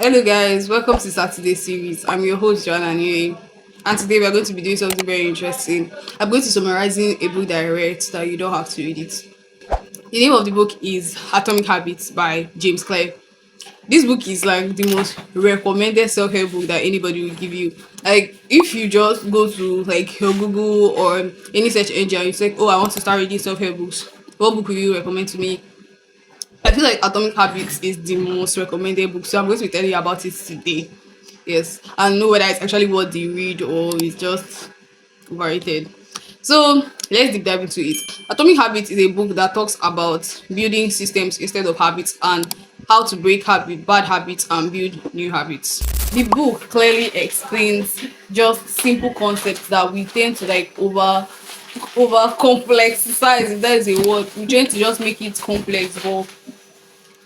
Hello guys, welcome to Saturday series. I'm your host Joanna New, and today we're going to be doing something very interesting. I'm going to summarizing a book that I read so that you don't have to read it. The name of the book is Atomic Habits by James Clear. This book is like the most recommended self-help book that anybody will give you. Like if you just go to like your Google or any search engine and you say, "Oh, I want to start reading self-help books," what book will you recommend to me? I feel like Atomic Habits is the most recommended book, so I'm going to be telling you about it today. Yes, and know whether it's actually what they read or it's just overrated. So let's deep dive into it. Atomic Habits is a book that talks about building systems instead of habits and how to break bad habits and build new habits. The book clearly explains just simple concepts that we tend to like over complexize, if that is a word. We tend to just make it complex, but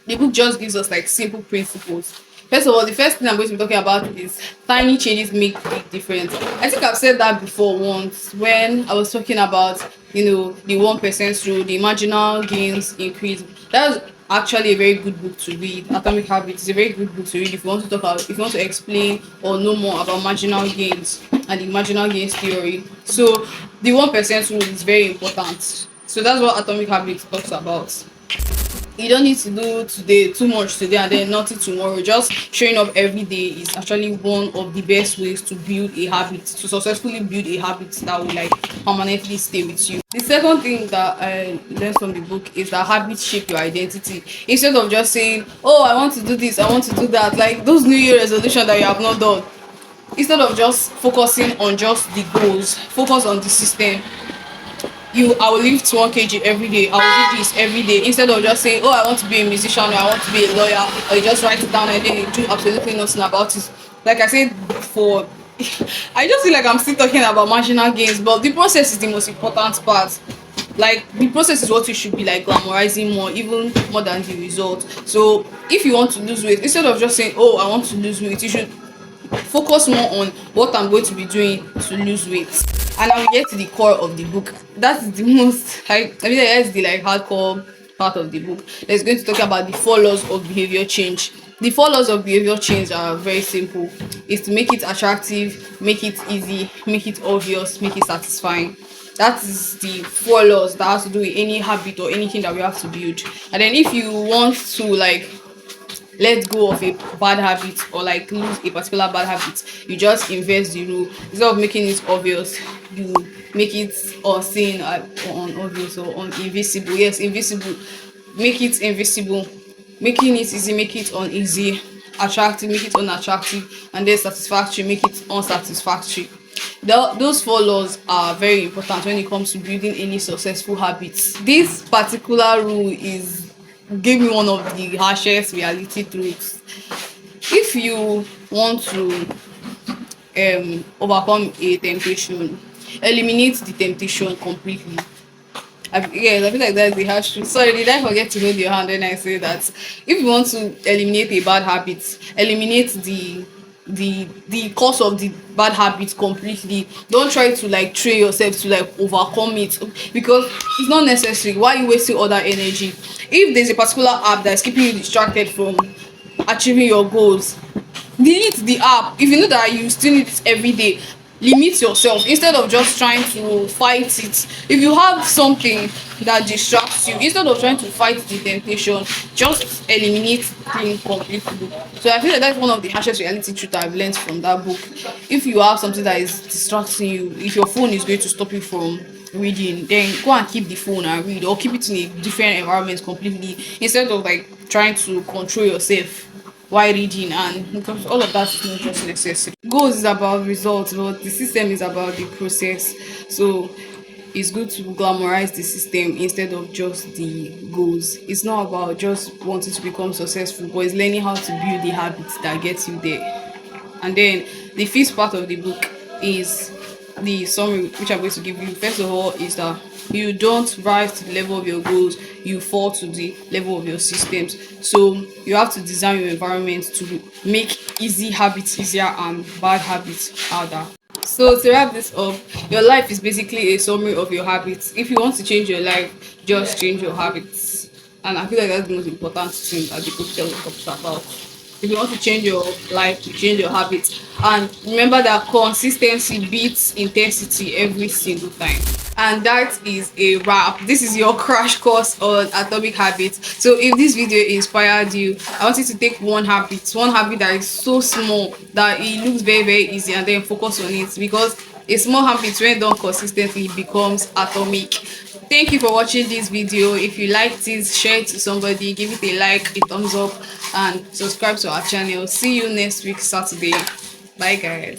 the book just gives us like simple principles. First of all, the first thing I'm going to be talking about is tiny changes make big difference. I think I've said that before once when I was talking about the 1% rule, the marginal gains increase. That's actually a very good book to read. Atomic Habits is a very good book to read if you want to talk about, if you want to explain or know more about marginal gains and the marginal gains theory. So the 1% rule is very important. So that's what Atomic Habits talks about. You don't need to do today too much today and then nothing tomorrow. Just showing up every day is actually one of the best ways to build a habit, to successfully build a habit that will like permanently stay with you. The second thing that I learned from the book is that habits shape your identity. Instead of just saying, "Oh, I want to do this, I want to do that," like those New Year resolution that you have not done, instead of just focusing on just the goals, focus on the system. I will lift 1 kg every day, I will do this every day, instead of just saying, "Oh, I want to be a musician," or "I want to be a lawyer," or you just write it down and then you do absolutely nothing about it. Like I said before, I just feel like I'm still talking about marginal gains, but the process is the most important part. Like the process is what you should be like glamorizing more, even more than the result. So if you want to lose weight, instead of just saying, "Oh, I want to lose weight," you should focus more on what I'm going to be doing to lose weight. And I will get to the core of the book. That's the most I mean that's the like hardcore part of the book. It's going to talk about the 4 laws of behavior change. The 4 laws of behavior change are very simple. It's to make it attractive, make it easy, make it obvious, make it satisfying. That is the 4 laws that has to do with any habit or anything that we have to build. And then if you want to like let go of a bad habit or like lose a particular bad habit, you just invest the rule. Instead of making it obvious, you make it unseen, or unobvious, or invisible. Yes, invisible. Make it invisible. Making it easy, make it uneasy. Attractive, make it unattractive. And then satisfactory, make it unsatisfactory. Those 4 laws are very important when it comes to building any successful habits. This particular rule is gave me one of the harshest reality truths. If you want to overcome a temptation, eliminate the temptation completely. Yes, I feel like that's the harsh truth. Sorry, did I forget to hold your hand when I say that? If you want to eliminate a bad habit, eliminate the cause of the bad habit completely. Don't try to like train yourself to like overcome it, because it's not necessary. Why are you wasting all that energy? If there's a particular app that's keeping you distracted from achieving your goals, delete the app. If you know that you still need it every day, limit yourself instead of just trying to fight it. If you have something that distracts you, instead of trying to fight the temptation, just eliminate it completely. So I feel like that's one of the harshest reality truth I've learned from that book. If you have something that is distracting you, if your phone is going to stop you from reading, then go and keep the phone and read, or keep it in a different environment completely, instead of like trying to control yourself while reading. And because all of that is not just necessary. Goals is about results, but the system is about the process. So it's good to glamorize the system instead of just the goals. It's not about just wanting to become successful, but it's learning how to build the habits that gets you there. And then the fifth part of the book is the summary, which I'm going to give you. First of all, is that you don't rise to the level of your goals, you fall to the level of your systems. So you have to design your environment to make easy habits easier and bad habits harder. So to wrap this up, your life is basically a summary of your habits. If you want to change your life, just change your habits. And I feel like that's the most important thing that the book talks about. if you want to change your life, to change your habits. And remember that consistency beats intensity every single time. And that is a wrap. This is your crash course on atomic habits. So if this video inspired you, I want you to take one habit that is so small that it looks very, very easy, and then focus on it, because a small habit when done consistently becomes atomic. Thank you for watching this video. If you liked it, share it to somebody, give it a like, a thumbs up, and subscribe to our channel. See you next week Saturday. Bye guys.